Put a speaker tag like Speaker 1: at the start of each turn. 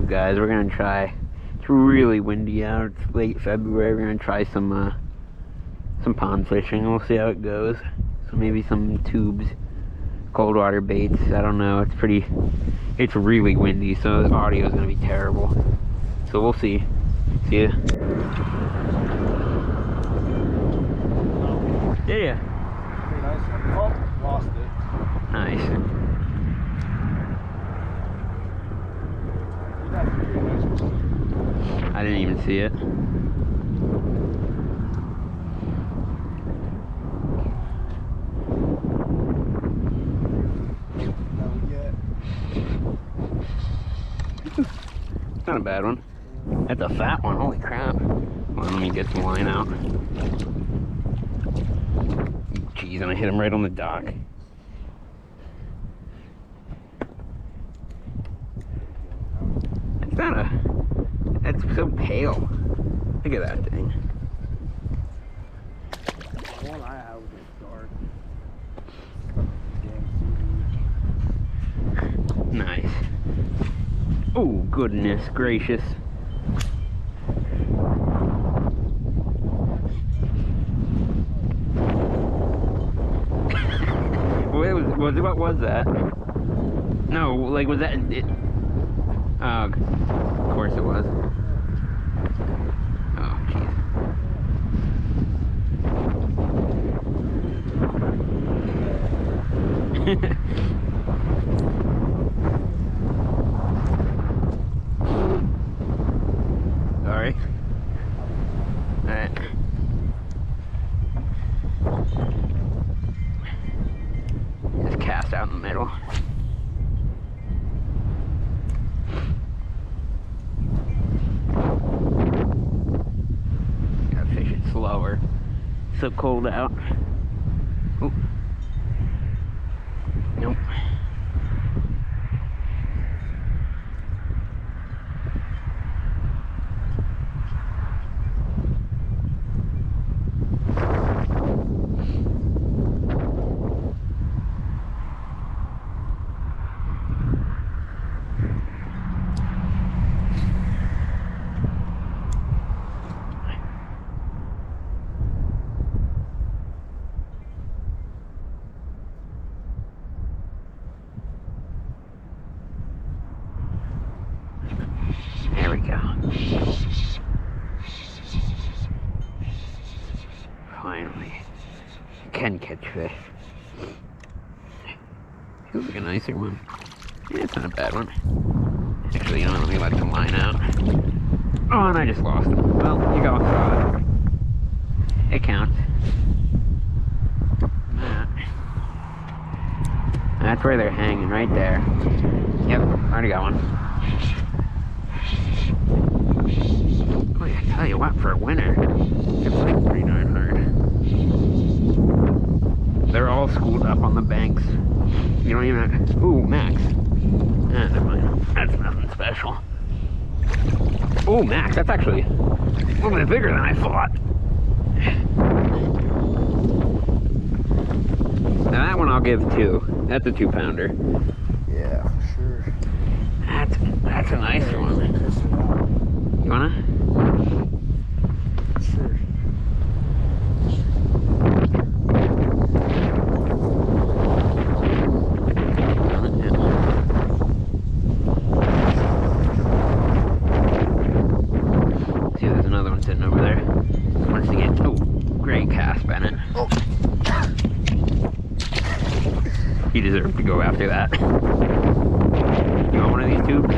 Speaker 1: up, guys? We're gonna try. It's really windy out. It's late February. We're gonna try some pond fishing. We'll see how it goes. So maybe some tubes, cold water baits. I don't know. It's really windy, so the audio is gonna be terrible. So we'll see. See ya. Yeah.
Speaker 2: Pretty nice one. Oh, lost it.
Speaker 1: Nice. I didn't even see it. It's not a bad one. That's a fat one. Holy crap. Well, let me get some line out. Jeez, and I hit him right on the dock. It's not a... That's so pale. Look at that thing.
Speaker 2: The one I have was dark.
Speaker 1: Nice. Oh, goodness gracious. What was that? No, like, was that it? Oh, of course it was. Oh, jeez. Sorry. Alright. Just cast out in the middle. Gotta fish it slower. So cold out. Oop. Nope. There we go. Finally. Can catch fish. Feels like a nicer one. Yeah, it's not a bad one. Actually, you know, let me let the line out. Oh, and I just lost him. Well, you got it. It counts. That's where they're hanging, right there. Yep, already got one. Boy, I tell you what, for a winter, it's like pretty darn hard. They're all schooled up on the banks. You don't even... Ooh, Max. Ah, never mind. That's nothing special. Ooh, Max, that's actually a little bit bigger than I thought. Now that one I'll give 2. That's a 2-pounder.
Speaker 2: Yeah, for sure.
Speaker 1: That's a nice one. You wanna?
Speaker 2: Sure.
Speaker 1: See, there's another one sitting over there. Once again, oh, great cast, Bennett.
Speaker 2: Oh.
Speaker 1: You deserve to go after that. You want one of these tubes?